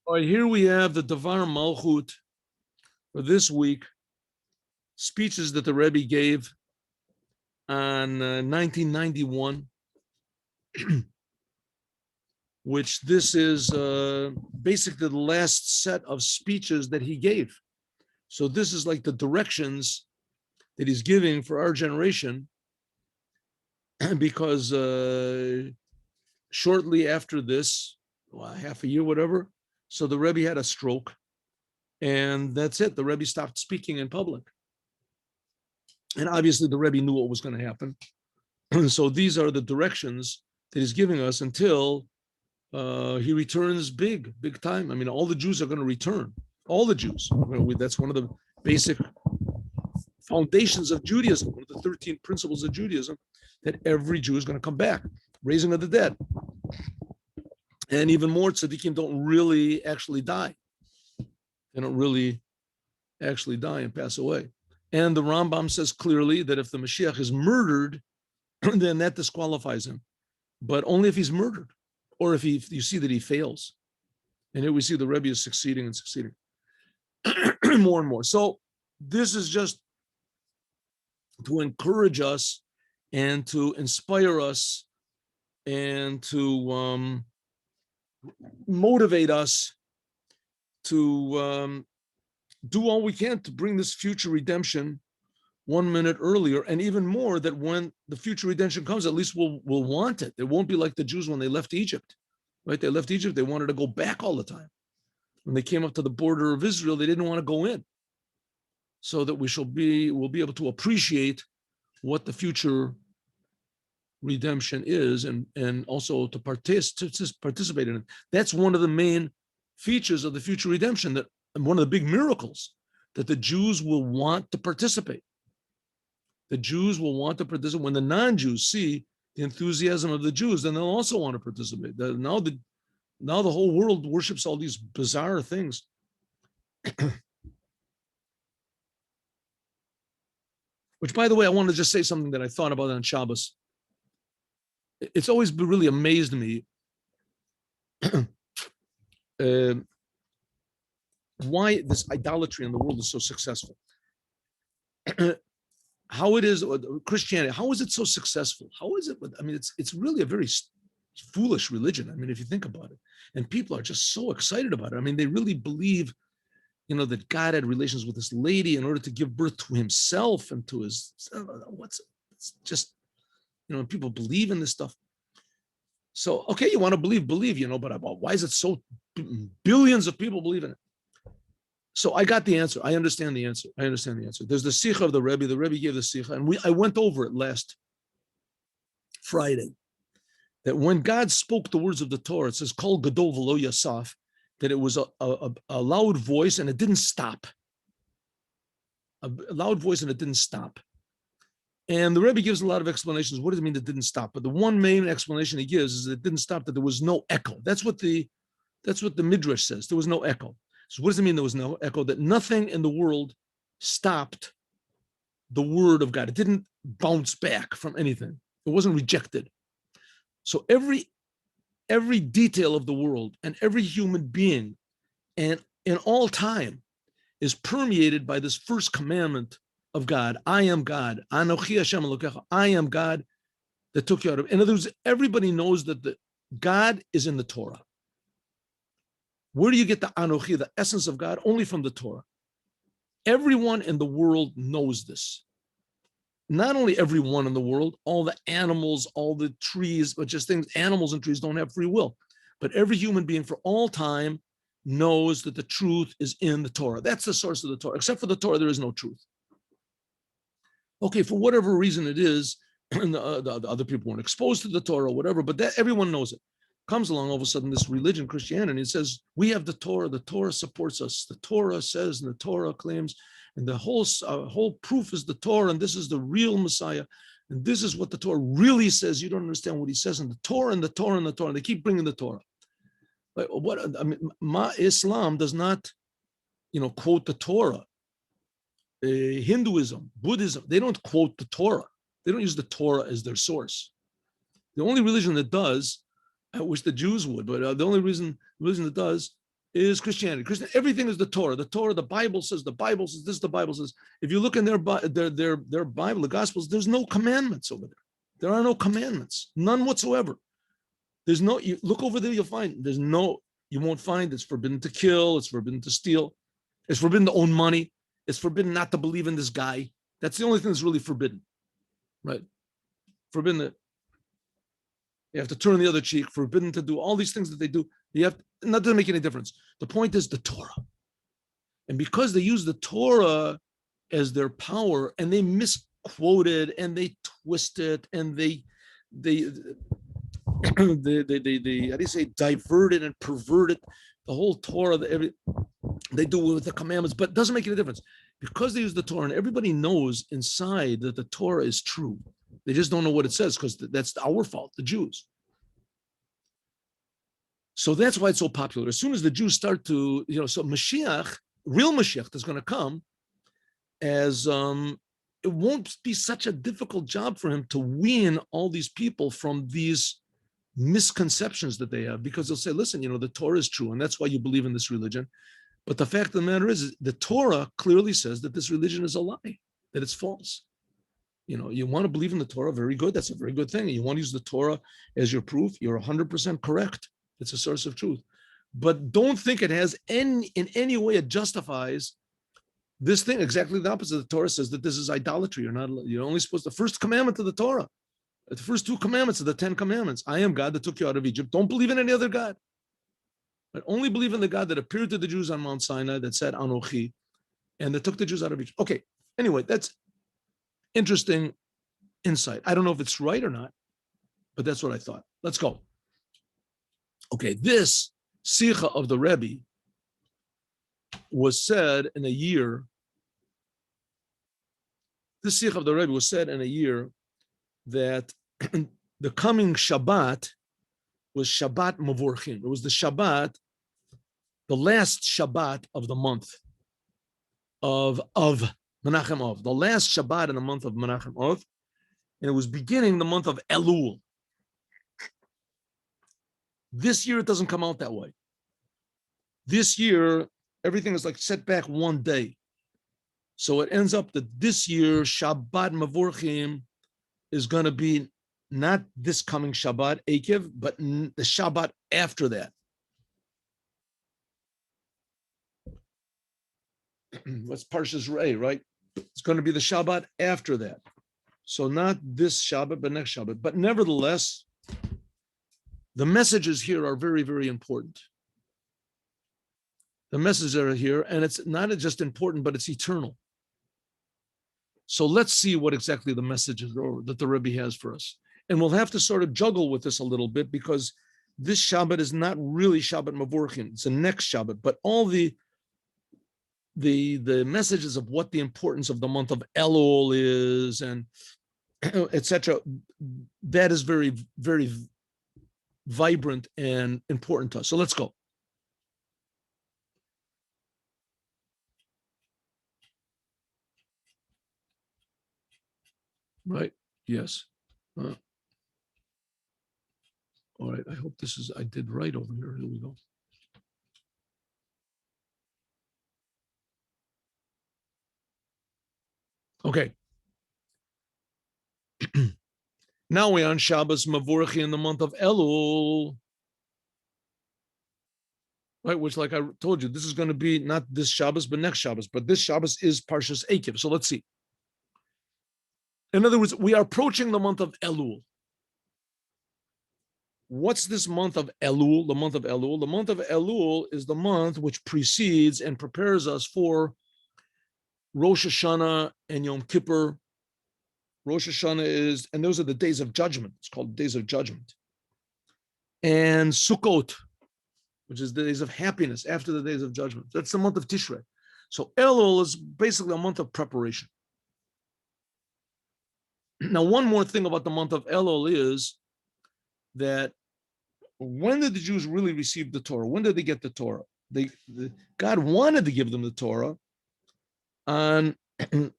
All right, here we have the Dvar Malchut for this week, speeches that the Rebbe gave on 1991, which this is basically the last set of speeches that he gave. So this is like the directions that he's giving for our generation, because shortly after this, half a year, whatever, so the Rebbe had a stroke, and that's it. The Rebbe stopped speaking in public. And obviously the Rebbe knew what was going to happen. So these are the directions that he's giving us until he returns big time. I mean, all the Jews are going to return. All the Jews. That's one of the basic foundations of Judaism, one of the 13 principles of Judaism, that every Jew is going to come back, raising of the dead. And even more, tzaddikim don't really actually die. They don't really actually die and pass away. And the Rambam says clearly that if the Moshiach is murdered, then that disqualifies him. But only if he's murdered, or if you see that he fails. And here we see the Rebbe is succeeding and succeeding more and more. So this is just to encourage us and to inspire us and to motivate us to do all we can to bring this future redemption 1 minute earlier, and even more, that when the future redemption comes, at least we'll want it. It won't be like the Jews when they left Egypt, right? They left Egypt, they wanted to go back all the time. When they came up to the border of Israel, they didn't want to go in. So that we'll be able to appreciate what the future redemption is, and also to participate in it. That's one of the main features of the future redemption, that, and one of the big miracles, that the Jews will want to participate. The Jews will want to participate. When the non-Jews see the enthusiasm of the Jews, then they'll also want to participate. Now the whole world worships all these bizarre things. Which, by the way, I want to just say something that I thought about on Shabbos. It's always really amazed me why this idolatry in the world is so successful. How it is, Christianity, how is it so successful? How is it? I mean, it's really a very foolish religion. I mean, if you think about it, and people are just so excited about it. I mean, they really believe, that God had relations with this lady in order to give birth to himself and to his, it's just, people believe in this stuff. So, okay, you want to believe, but why is it so, billions of people believe in it? So I got the answer. I understand the answer. There's the Sikha of the Rebbe. The Rebbe gave the Sikha, and I went over it last Friday, that when God spoke the words of the Torah, it says, Kol Gadol V'lo Yasaf, that it was a loud voice and it didn't stop. A loud voice and it didn't stop. And the Rebbe gives a lot of explanations. What does it mean that it didn't stop? But the one main explanation he gives is that it didn't stop, that there was no echo. That's what the Midrash says. There was no echo. So what does it mean there was no echo? That nothing in the world stopped the word of God. It didn't bounce back from anything. It wasn't rejected. So every detail of the world and every human being and in all time is permeated by this first commandment of God. I am God. Anochi Hashem Elokecha. I am God that took you out of. In other words, everybody knows that God is in the Torah. Where do you get the Anochi, the essence of God? Only from the Torah. Everyone in the world knows this. Not only everyone in the world, all the animals, all the trees, but just things, animals and trees don't have free will. But every human being for all time knows that the truth is in the Torah. That's the source of the Torah. Except for the Torah, there is no truth. Okay, for whatever reason it is, and the other people weren't exposed to the Torah or whatever, but that everyone knows it. Comes along all of a sudden this religion, Christianity, it says, we have the Torah supports us. The Torah says, and the Torah claims, and the whole proof is the Torah, and this is the real Messiah, and this is what the Torah really says. You don't understand what he says in the Torah, and the Torah, and the Torah. And they keep bringing the Torah. Like, Islam does not, quote the Torah. Hinduism, Buddhism, they don't quote the Torah. They don't use the Torah as their source. The only religion that does, I wish the Jews would, but the only religion that does is Christianity. Everything is the Torah. The Torah, the Bible says, the Bible says this, the Bible says. If you look in their Bible, the Gospels, there's no commandments over there. There are no commandments, none whatsoever. There's no, you look over there, you'll find you won't find it's forbidden to kill, it's forbidden to steal, it's forbidden to own money, it's forbidden not to believe in this guy. That's the only thing that's really forbidden, right? Forbidden that you have to turn the other cheek, forbidden to do all these things that they do. You have, and that doesn't make any difference. The point is the Torah. And because they use the Torah as their power and they misquote it and they twist it and they how do you say, divert it and pervert it, the whole Torah, they do it with the commandments, but it doesn't make any difference. Because they use the Torah and everybody knows inside that the Torah is true. They just don't know what it says because that's our fault, the Jews. So that's why it's so popular. As soon as the Jews start to, so Moshiach, real Moshiach is going to come as it won't be such a difficult job for him to wean all these people from these misconceptions that they have, because they'll say, listen, the Torah is true, and that's why you believe in this religion. But the fact of the matter is the Torah clearly says that this religion is a lie, that it's false. You want to believe in the Torah, very good. That's a very good thing. You want to use the Torah as your proof, you're 100% correct. It's a source of truth. But don't think it has in any way it justifies this thing. Exactly the opposite. The Torah says that this is idolatry. You're only supposed to, the first commandment of the Torah, the first 2 commandments of the 10 commandments. I am God that took you out of Egypt. Don't believe in any other God. But only believe in the God that appeared to the Jews on Mount Sinai, that said Anochi, and that took the Jews out of Egypt. Okay, anyway, that's interesting insight. I don't know if it's right or not, but that's what I thought. Let's go. Okay, this Sikha of the Rebbe was said in a year. This Sikha of the Rebbe was said in a year that the coming Shabbat was Shabbat Mavorchim. It was the Shabbat, the last Shabbat of the month of Menachem Av, the last Shabbat in the month of Menachem Av, and it was beginning the month of Elul. This year, it doesn't come out that way. This year, everything is like set back one day. So it ends up that this year, Shabbat Mavorchim is going to be not this coming Shabbat, Ekev, but the Shabbat after that. What's Parshas Rei, right? It's going to be the Shabbat after that. So not this Shabbat, but next Shabbat. But nevertheless, the messages here are very, very important. The messages are here, and it's not just important, but it's eternal. So let's see what exactly the messages are that the Rebbe has for us. And we'll have to sort of juggle with this a little bit, because this Shabbat is not really Shabbat Mavorchim. It's the next Shabbat, but all the messages of what the importance of the month of Elul is, and etc., that is very, very vibrant and important to us. So let's go. Right? Yes. All right. I hope I did right over here. Here we go. Okay. Now we're on Shabbos Mavorchi in the month of Elul. Right, which, like I told you, this is going to be not this Shabbos, but next Shabbos. But this Shabbos is Parshas Ekev. So let's see. In other words, we are approaching the month of Elul. What's this month of Elul? The month of Elul. The month of Elul is the month which precedes and prepares us for Rosh Hashanah and Yom Kippur. Rosh Hashanah is, and those are the days of judgment. It's called days of judgment. And Sukkot, which is the days of happiness after the days of judgment. That's the month of Tishrei. So Elul is basically a month of preparation. Now, one more thing about the month of Elul is that when did the Jews really receive the Torah? When did they get the Torah? God wanted to give them the Torah on Yud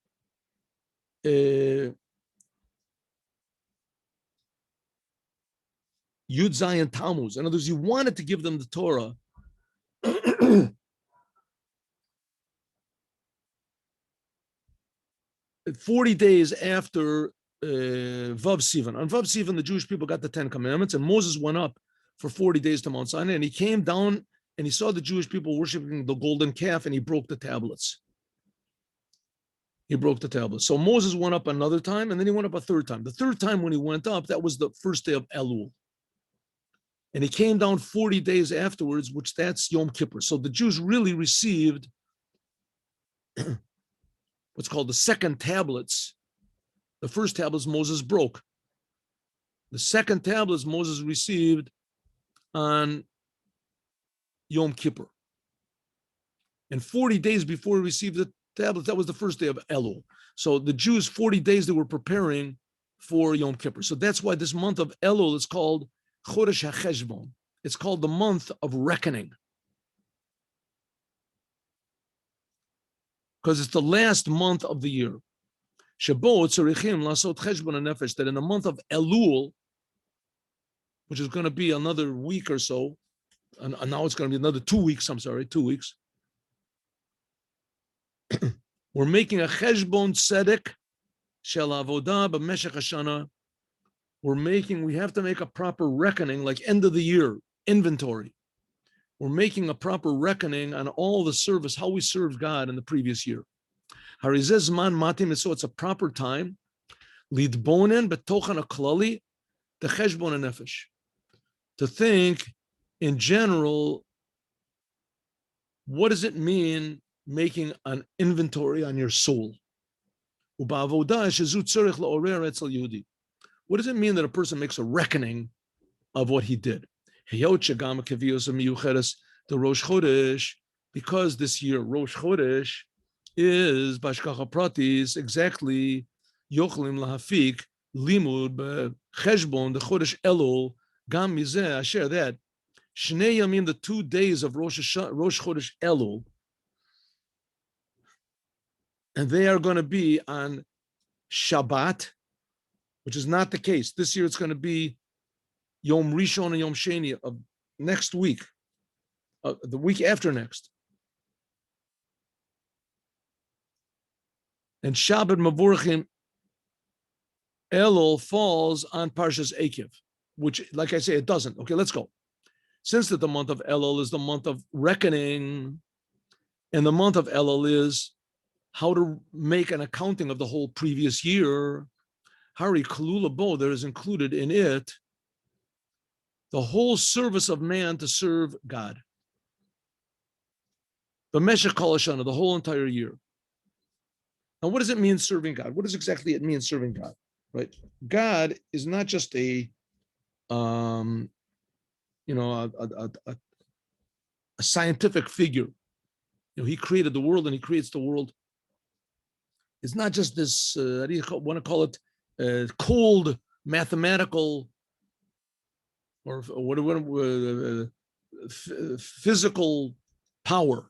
Zayin Tammuz. In other words, he wanted to give them the Torah 40 days after Vav Sivan. On Vav Sivan, the Jewish people got the 10 Commandments, and Moses went up for 40 days to Mount Sinai, and he came down and he saw the Jewish people worshiping the golden calf, and he broke the tablets. He broke the tablets. So Moses went up another time, and then he went up a third time. The third time when he went up, that was the first day of Elul. And he came down 40 days afterwards, which that's Yom Kippur. So the Jews really received what's called the second tablets. The first tablets Moses broke. The second tablets Moses received on Yom Kippur. And 40 days before he received the tablets, that was the first day of Elul. So the Jews, 40 days, they were preparing for Yom Kippur. So that's why this month of Elul is called Chodesh HaCheshbon. It's called the month of reckoning, because it's the last month of the year. Shabo tzarichim lasot cheshbon hanefesh, that in the month of Elul, which is going to be another week or so, and now it's going to be another 2 weeks, 2 weeks, we're making a cheshbon tzedek shel avodah b'meshech hashana. We have to make a proper reckoning, like end of the year inventory. We're making a proper reckoning on all the service, how we served God in the previous year. Harizeh zman matim, so it's a proper time. Lidbonen betochan haklali the cheshbon hanefesh, to think in general, what does it mean making an inventory on your soul? What does it mean that a person makes a reckoning of what he did? The Rosh Chodesh, because this year Rosh Chodesh is b'hashgacha pratis exactly yochlim lahafik limud b'cheshbon the Chodesh Elul gam mizeh asher, that Shnei Yamim, the 2 days of Rosh Chodesh Elul, and they are going to be on Shabbat, which is not the case. This year it's going to be Yom Rishon and Yom Sheni of next week, the week after next. And Shabbat Mavorchim Elul falls on Parshas Ekev, which, like I say, it doesn't. Okay, let's go. Since that the month of Elul is the month of reckoning, and the month of Elul is how to make an accounting of the whole previous year, Hari Kalula Bo, there is included in it the whole service of man to serve God. The Meshech Kol Hashana, the whole entire year. Now, what does it mean serving God? What does exactly it mean serving God? Right? God is not just a scientific figure. He created the world, and he creates the world. It's not just this, how do you want to call it, cold mathematical or physical power,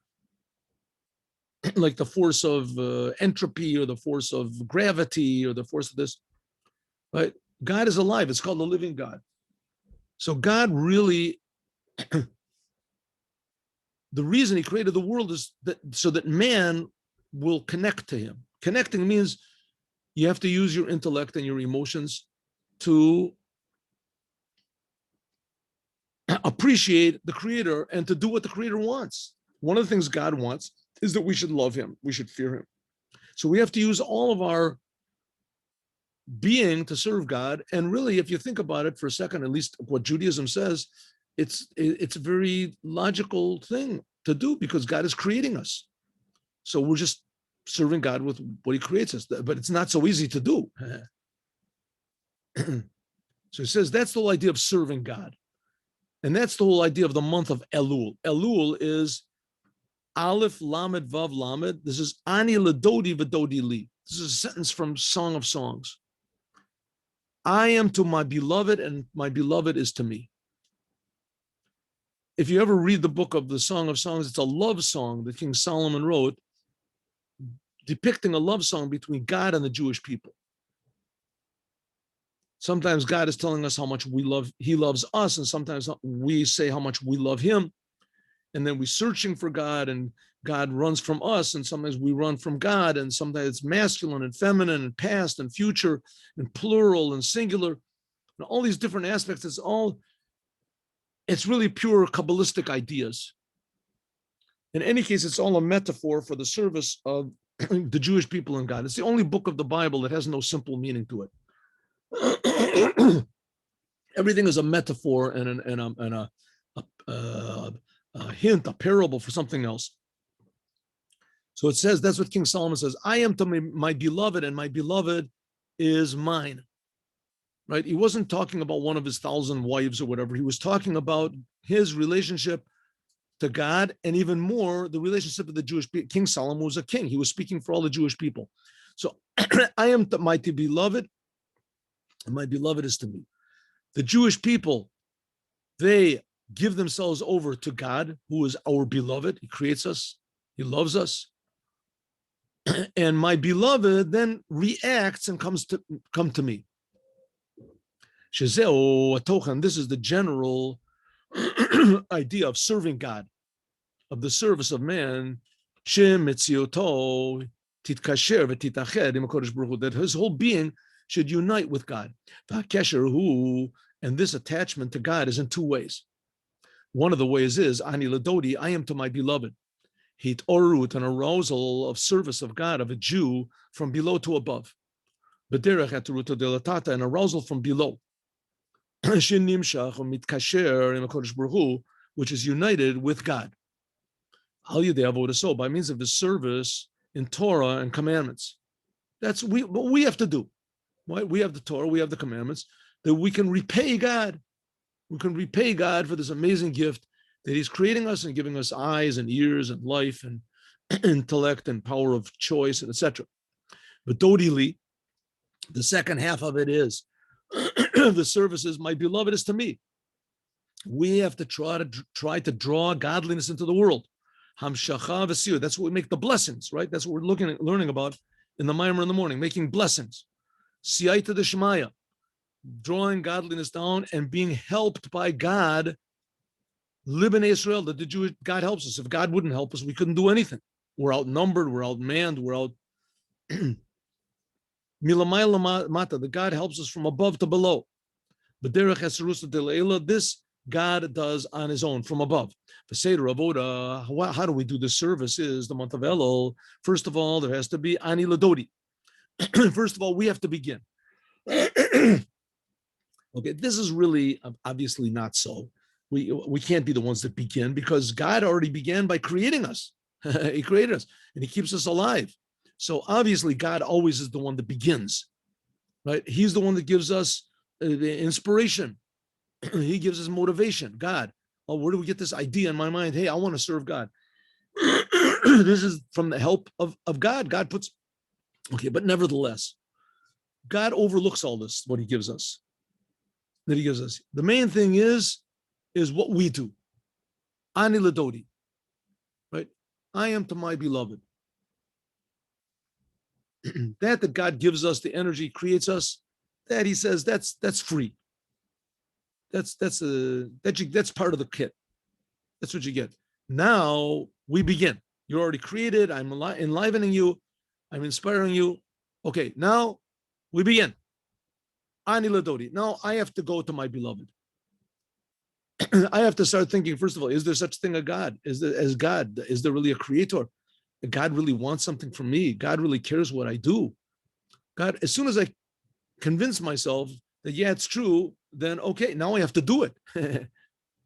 like the force of entropy or the force of gravity or the force of this. Right? God is alive. It's called the living God. So God really, the reason he created the world is that so that man will connect to him. Connecting means you have to use your intellect and your emotions to appreciate the Creator and to do what the Creator wants. One of the things God wants is that we should love him. We should fear him. So we have to use all of our being to serve God. And really, if you think about it for a second, at least what Judaism says, it's a very logical thing to do because God is creating us. So we're just serving God with what he creates us, but it's not so easy to do. So he says that's the whole idea of serving God. And that's the whole idea of the month of Elul. Elul is Aleph Lamed Vav Lamed. This is Ani Ladoti V'Dodi Li. This is a sentence from Song of Songs. I am to my beloved, and my beloved is to me. If you ever read the book of the Song of Songs, it's a love song that King Solomon wrote, depicting a love song between God and the Jewish people. Sometimes God is telling us how much he loves us, and sometimes we say how much we love him. and then we're searching for God, and God runs from us, and sometimes we run from God, and sometimes it's masculine and feminine and past and future and plural and singular, and all these different aspects. It's really pure Kabbalistic ideas. In any case, it's all a metaphor for the service of the Jewish people and God. It's the only book of the Bible that has no simple meaning to it. Everything is a metaphor and a hint, a parable for something else. So it says, that's what King Solomon says, I am to my beloved, and my beloved is mine. Right? He wasn't talking about one of his 1,000 wives or whatever. He was talking about his relationship to God, and even more, the relationship of the Jewish people. King Solomon was a king. He was speaking for all the Jewish people. So I am to my beloved, and my beloved is to me. The Jewish people, they give themselves over to God, who is our beloved. He creates us. He loves us. And my beloved then reacts and come to me. This is the general idea of serving God, of the service of man, that his whole being should unite with God. And this attachment to God is in two ways. One of the ways is, Ani Ladoti, I am to my beloved. Hit orut, an arousal of service of God, of a Jew, from below to above. An arousal from below. Which is united with God. By means of his service in Torah and commandments. That's what we have to do. Right? We have the Torah, we have the commandments, that we can repay God. We can repay God for this amazing gift that he's creating us and giving us eyes and ears and life and intellect and power of choice and etc. But Dodili, the second half of it is the service is, my beloved is to me. We have to try to draw godliness into the world. Hamshacha v'siyur. That's what we make the blessings, right? That's what we're learning about in the Maimer in the morning, making blessings. Siyaita d'shmaya, drawing godliness down and being helped by God. Libnei Israel, that the Jewish God helps us. If God wouldn't help us, we couldn't do anything. We're outnumbered, we're outmanned, we're out. Milamayla mata, the God helps us from above to below. But this God does on his own from above. The Seder Avoda, how do we do this service? Is the month of Elul. First of all, there has to be Ani Ladoti. First of all, we have to begin. Okay, this is really obviously not so. We can't be the ones that begin, because God already began by creating us. He created us and he keeps us alive. So obviously God always is the one that begins, right? He's the one that gives us the inspiration. He gives us motivation. God, oh, where do we get this idea in my mind? Hey, I want to serve God. This is from the help of God. God puts, okay, but nevertheless, God overlooks all this, what he gives us, that he gives us. The main thing is what we do. Ani Ladoti, right? I am to my beloved. that God gives us, the energy, creates us, that he says that's free. That's part of the kit. That's what you get. Now we begin. You're already created. I'm enlivening you. I'm inspiring you. Okay, now we begin. Ani Ladoti. Now I have to go to my beloved. I have to start thinking, first of all, is there such thing as God? Is there really a creator? God really wants something from me. God really cares what I do. God, as soon as I convince myself that, yeah, it's true, then okay, now I have to do it.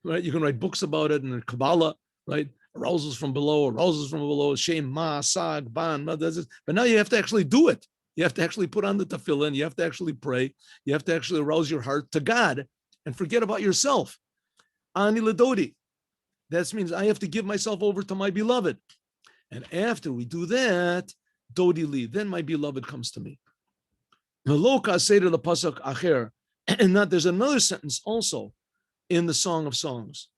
Right? You can write books about it in Kabbalah, right? Arousals from below, Shem, Ma, Sag, Ban, but now you have to actually do it. You have to actually put on the tefillin. You have to actually pray. You have to actually arouse your heart to God and forget about yourself. Ani Ladoti. That means I have to give myself over to my beloved. And after we do that, Dodi Li, then my beloved comes to me. Meloka say to the pasuk acher, and that there's another sentence also in the Song of Songs,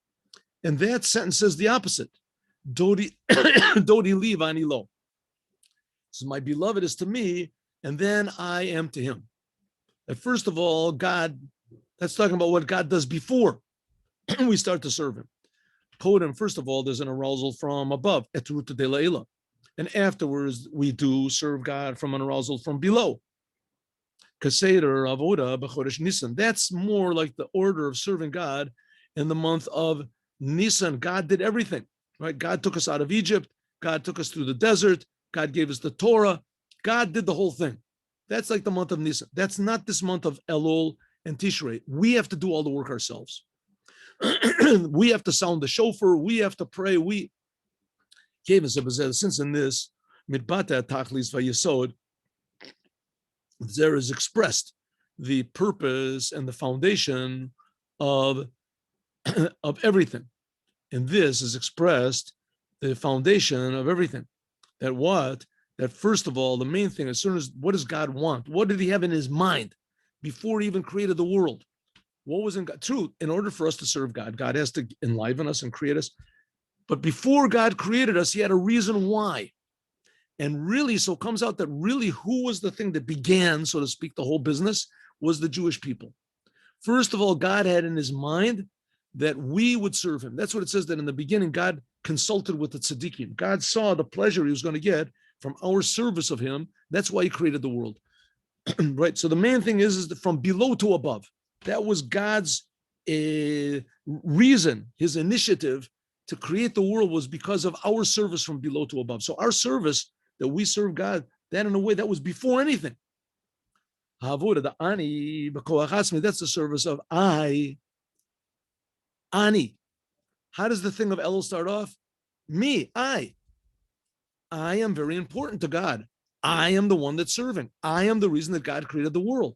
and that sentence says the opposite. Dodi Dodi Li vani lo. So my beloved is to me, and then I am to him. That first of all, God, that's talking about what God does before we start to serve him. Kodem, first of all, there's an arousal from above, etruta de leila. And afterwards, we do serve God from an arousal from below. Kaseder avoda b'chodesh Nisan. That's more like the order of serving God in the month of Nisan. God did everything, right? God took us out of Egypt. God took us through the desert. God gave us the Torah. God did the whole thing. That's like the month of Nisan. That's not this month of Elul and Tishrei. We have to do all the work ourselves. We have to sound the shofar. We have to pray. We since in this midbata tachlis vayesod, there is expressed the purpose and the foundation of of everything. And this is expressed the foundation of everything. That what? That first of all, the main thing, as soon as, what does God want? What did he have in his mind before he even created the world? What was in God? True, in order for us to serve God, God has to enliven us and create us. But before God created us, he had a reason why. And really, so it comes out that really who was the thing that began, so to speak, the whole business was the Jewish people. First of all, God had in his mind that we would serve him. That's what it says, that in the beginning, God consulted with the tzaddikim. God saw the pleasure he was going to get from our service of him. That's why he created the world. Right? So the main thing is that from below to above. That was God's reason, his initiative to create the world was because of our service from below to above. So our service that we serve God, that in a way, that was before anything. The ani, that's the service of I. Ani. How does the thing of Elul start off? Me, I. I am very important to God. I am the one that's serving. I am the reason that God created the world.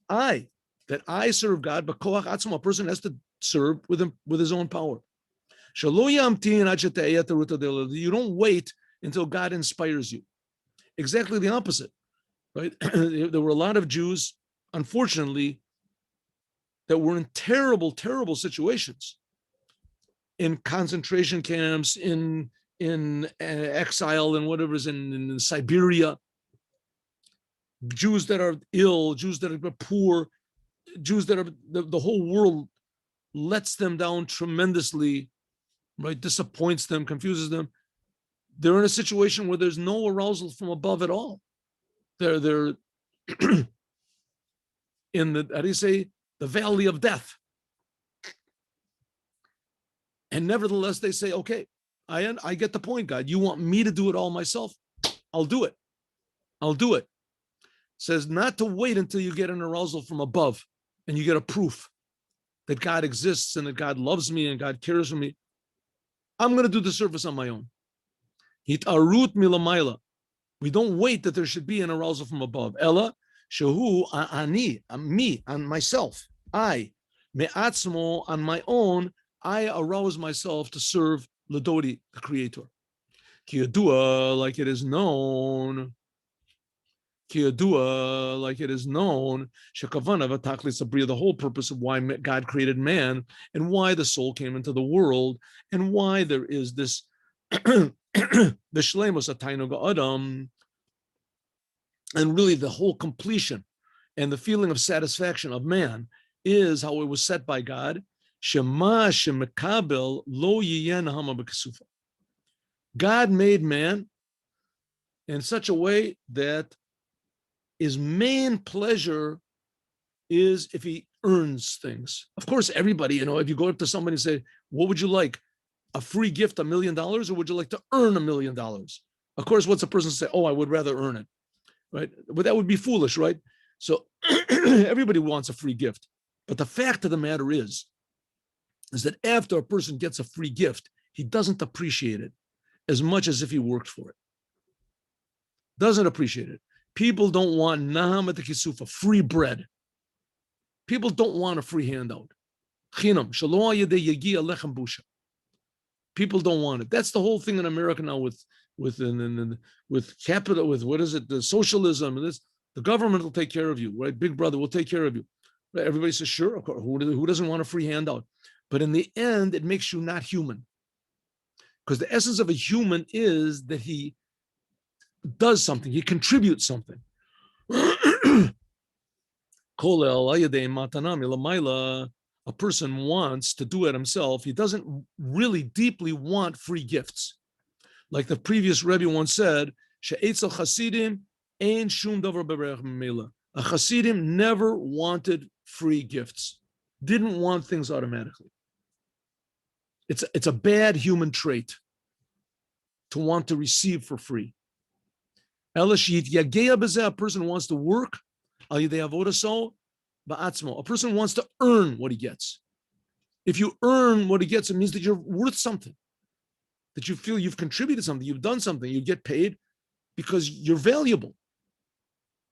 That I serve God, but a person has to serve with him with his own power. You don't wait until God inspires you. Exactly the opposite, right? There were a lot of Jews, unfortunately, that were in terrible, terrible situations, in concentration camps, in exile, and whatever's in Siberia. Jews that are ill, Jews that are poor, Jews that are the whole world lets them down tremendously, right? Disappoints them, confuses them. They're in a situation where there's no arousal from above at all. They're in the, how do you say, the valley of death. And nevertheless, they say, okay, I get the point, God. You want me to do it all myself? I'll do it. I'll do it. Says not to wait until you get an arousal from above and you get a proof that God exists and that God loves me and God cares for me. I'm going to do the service on my own. Hitarut milamaila. We don't wait that there should be an arousal from above. Ella, shehu ani, me, on myself. I, me'atzmo, on my own, I arouse myself to serve Ladoti, the creator. Kiyadua, like it is known. Like it is known, the whole purpose of why God created man and why the soul came into the world and why there is this the shleimus ataynu adam, and really the whole completion and the feeling of satisfaction of man is how it was set by God. Shema shemekabel lo yiyen hama b'kesufa. God made man in such a way that his main pleasure is if he earns things. Of course, everybody, if you go up to somebody and say, what would you like? A free gift, $1 million, or would you like to earn $1 million? Of course, what's a person say? Oh, I would rather earn it, right? But that would be foolish, right? So everybody wants a free gift. But the fact of the matter is that after a person gets a free gift, he doesn't appreciate it as much as if he worked for it. Doesn't appreciate it. People don't want nahamat kisufa, free bread. People don't want a free handout. Chinam, shalo yedei yagia lechem busha. People don't want it. That's the whole thing in America now with capital, with what is it, the socialism and this. The government will take care of you, right? Big brother will take care of you. Right? Everybody says, sure, of course. Who doesn't want a free handout? But in the end, it makes you not human. Because the essence of a human is that he does something, he contributes something. a person wants to do it himself, he doesn't really deeply want free gifts. Like the previous Rebbe once said, She'etzel Chasidim ein shum davar beberech memela. A Chasidim never wanted free gifts, didn't want things automatically. It's a bad human trait to want to receive for free. A person wants to work. A person wants to earn what he gets. If you earn what he gets, it means that you're worth something, that you feel you've contributed something, you've done something, you get paid because you're valuable,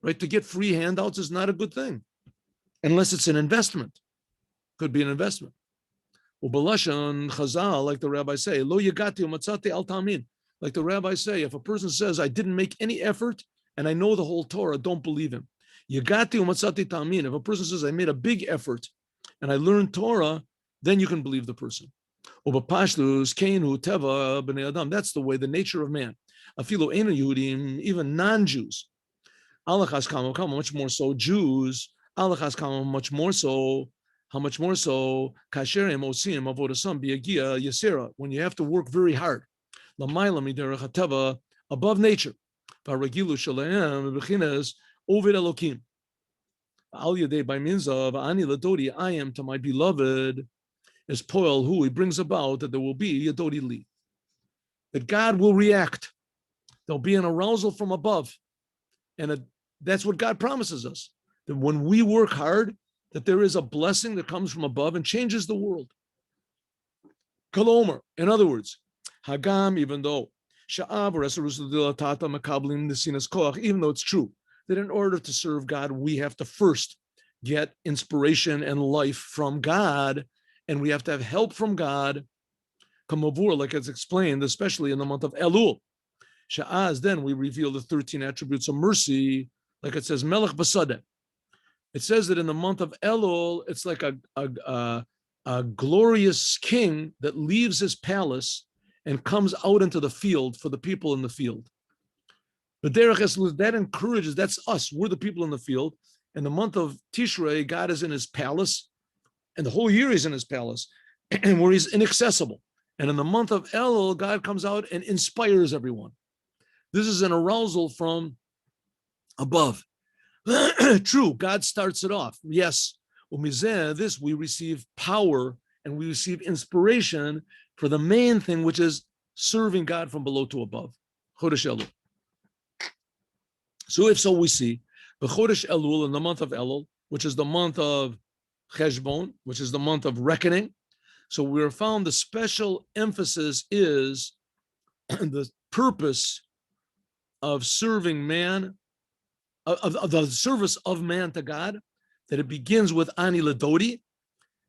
right? To get free handouts is not a good thing, unless it's an investment. Could be an investment. Ubalashan Chazal, like the rabbis say, lo yagati umatzati al tamin. Like the rabbis say, if a person says, I didn't make any effort and I know the whole Torah, don't believe him. Yagati umatzati tamin. If a person says, I made a big effort and I learned Torah, then you can believe the person. Ubapashlus keinu teva b'nei adam. That's the way, the nature of man. Afilu enu Yehudim, even non-Jews. Alachas kama, much more so Jews. Alachas kama, much more so. How much more so? Kasherim osim avodasam biagia yasera. When you have to work very hard, lamayla miderech hateva, above nature. Varagilu shalaim bechinas ovid elokim. Al yadei by means of ani ladoti, I am to my beloved, is poel who he brings about that there will be yadoti li. That God will react. There'll be an arousal from above, and that's what God promises us. That when we work hard, that there is a blessing that comes from above and changes the world. Kalomer, in other words, Hagam, even though even though it's true that in order to serve God, we have to first get inspiration and life from God, and we have to have help from God. Kamavur, like it's explained, especially in the month of Elul. Sha'az, then we reveal the 13 attributes of mercy, like it says, Melech Basadeh. It says that in the month of Elul, it's like a glorious king that leaves his palace and comes out into the field for the people in the field. But that encourages, that's us, we're the people in the field. In the month of Tishrei, God is in his palace, and the whole year he's in his palace, and where he's inaccessible. And in the month of Elul, God comes out and inspires everyone. This is an arousal from above. True, God starts it off. Yes, this we receive power and we receive inspiration for the main thing, which is serving God from below to above. Chodesh Elul. So if so, we see the Chodesh Elul in the month of Elul, which is the month of Cheshbon, which is the month of reckoning. So we are found the special emphasis is the purpose of serving man, of the service of man to God, that it begins with Ani Ladoti,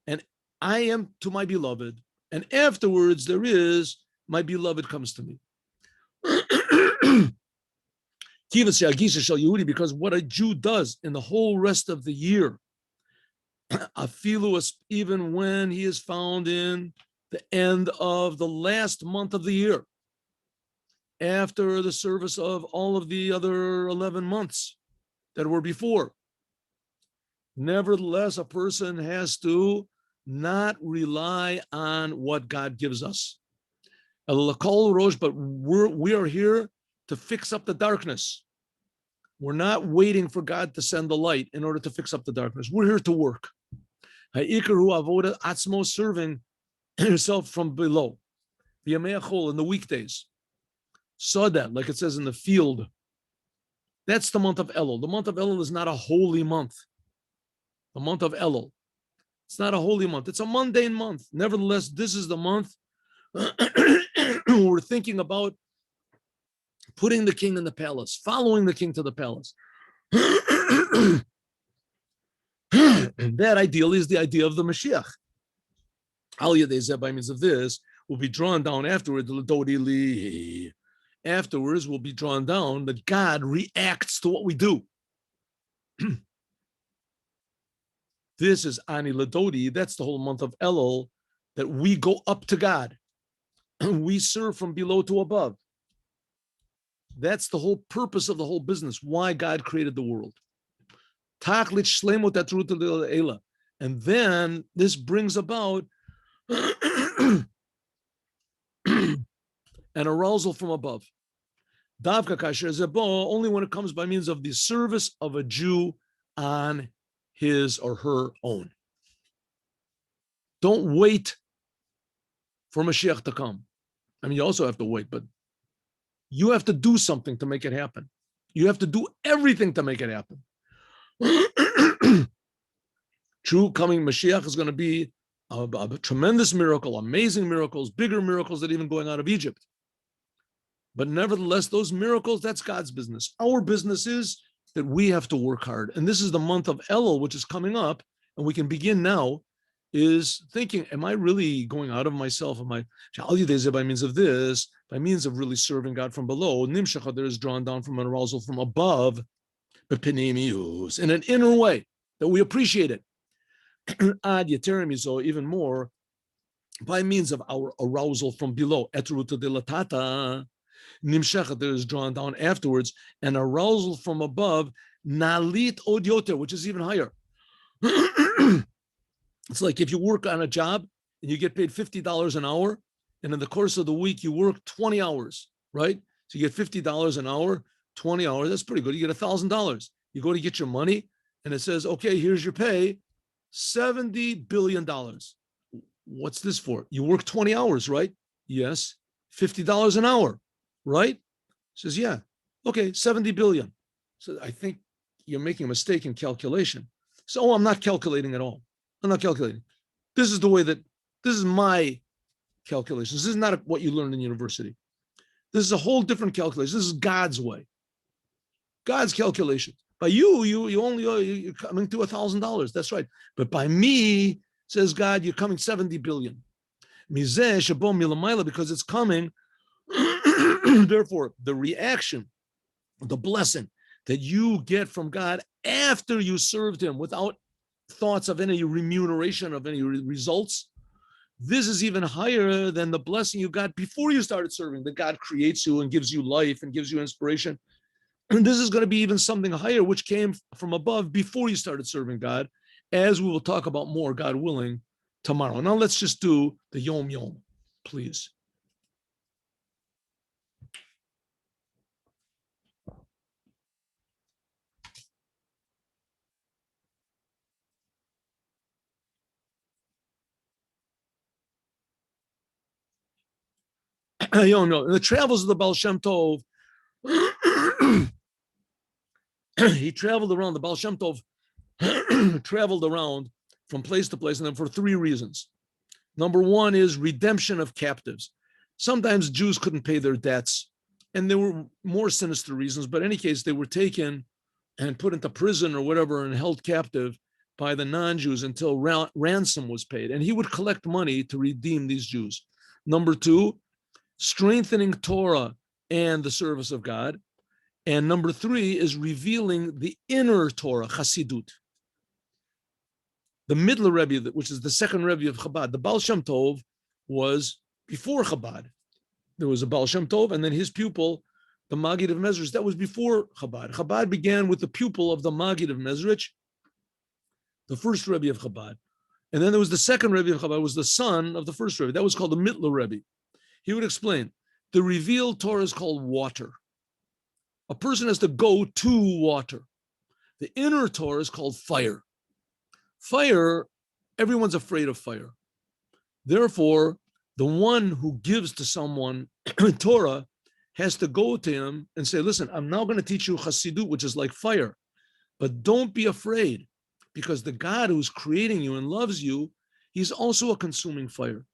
and I am to my beloved, and afterwards there is my beloved comes to me. Because what a Jew does in the whole rest of the year, even when he is found in the end of the last month of the year, after the service of all of the other 11 months that were before. Nevertheless, a person has to not rely on what God gives us. But we are here to fix up the darkness. We're not waiting for God to send the light in order to fix up the darkness. We're here to work. Serving yourself from below. In the weekdays. Saw that, like it says in the field. That's the month of Elul. The month of Elul is not a holy month. The month of Elul. It's not a holy month. It's a mundane month. Nevertheless, this is the month we're thinking about putting the king in the palace, following the king to the palace. And that ideally is the idea of the Moshiach. Al Yadei by means of this will be drawn down afterwards. Afterwards will be drawn down that God reacts to what we do. This is Ani Ladoti. That's the whole month of Elul, that we go up to God. We serve from below to above. That's the whole purpose of the whole business, why God created the world. And then this brings about an arousal from above. Davka kasher zebo, only when it comes by means of the service of a Jew on his or her own. Don't wait for Mashiach to come. I mean, you also have to wait, but you have to do something to make it happen. You have to do everything to make it happen. True coming Mashiach is going to be a tremendous miracle, amazing miracles, bigger miracles than even going out of Egypt. But nevertheless, those miracles, that's God's business. Our business is that we have to work hard. And this is the month of Elul, which is coming up, and we can begin now, is thinking, am I really going out of myself? Am I, by means of this, by means of really serving God from below, Nimshach, there is drawn down from an arousal from above, in an inner way, that we appreciate it. Ad yeteremizo, even more, by means of our arousal from below, etruta dilatata, nimshach, there is drawn down afterwards, and arousal from above, nalit odyoter, which is even higher. It's like if you work on a job and you get paid $50 an hour, and in the course of the week you work 20 hours, right? So you get $50 an hour, 20 hours, that's pretty good. You get $1,000. You go to get your money, and it says, okay, here's your pay, $70 billion. What's this for? You work 20 hours, right? Yes. $50 an hour, right? Says, yeah. Okay, 70 billion. So I think you're making a mistake in calculation. So I'm not calculating at all. I'm not calculating. This is the way that, this is my calculations. This is not what you learned in university. This is a whole different calculation. This is God's way. God's calculation. By you you're coming to $1,000. That's right. But by me, says God, you're coming 70 billion. Because it's coming. Therefore, the reaction, the blessing that you get from God after you served him without thoughts of any remuneration, of any results, this is even higher than the blessing you got before you started serving, that God creates you and gives you life and gives you inspiration. And this is going to be even something higher, which came from above before you started serving God, as we will talk about more, God willing, tomorrow. Now let's just do the Yom Yom, please. Yom Yom. In the travels of the Baal Shem Tov, he traveled around, the Baal Shem Tov traveled around from place to place, and then for three reasons. Number one is redemption of captives. Sometimes Jews couldn't pay their debts, and there were more sinister reasons, but in any case, they were taken and put into prison or whatever and held captive by the non-Jews until ransom was paid. And he would collect money to redeem these Jews. Number two, strengthening Torah and the service of God. And number three is revealing the inner Torah, Chassidut. The Midler Rebbe, which is the second Rebbe of Chabad, the Baal Shem Tov was before Chabad. There was a Baal Shem Tov, and then his pupil, the Maggid of Mezrich, that was before Chabad. Chabad began with the pupil of the Maggid of Mezrich, the first Rebbe of Chabad. And then there was the second Rebbe of Chabad, was the son of the first Rebbe. That was called the Midler Rebbe. He would explain, the revealed Torah is called water. A person has to go to water. The inner Torah is called fire. Fire, everyone's afraid of fire. Therefore, the one who gives to someone Torah has to go to him and say, listen, I'm now going to teach you Chassidut, which is like fire. But don't be afraid, because the God who's creating you and loves you, he's also a consuming fire.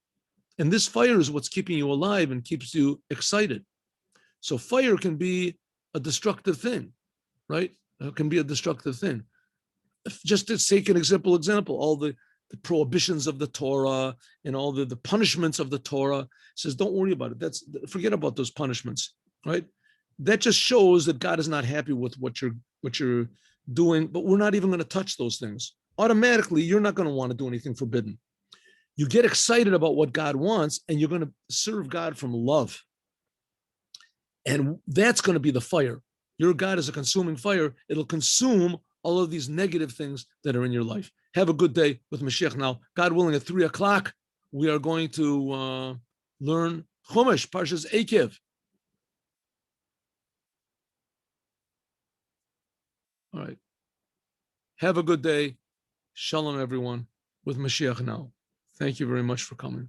And this fire is what's keeping you alive and keeps you excited. So fire can be a destructive thing, right? It can be a destructive thing. Just to take an example, all the prohibitions of the Torah and all the punishments of the Torah, says, don't worry about it. Forget about those punishments, right? That just shows that God is not happy with what you're doing, but we're not even going to touch those things. Automatically, you're not going to want to do anything forbidden. You get excited about what God wants, and you're going to serve God from love. And that's going to be the fire. Your God is a consuming fire. It'll consume all of these negative things that are in your life. Have a good day with Mashiach now. God willing, at 3:00, we are going to learn Chumash, Parshas Eikev. All right. Have a good day. Shalom, everyone, with Mashiach now. Thank you very much for coming.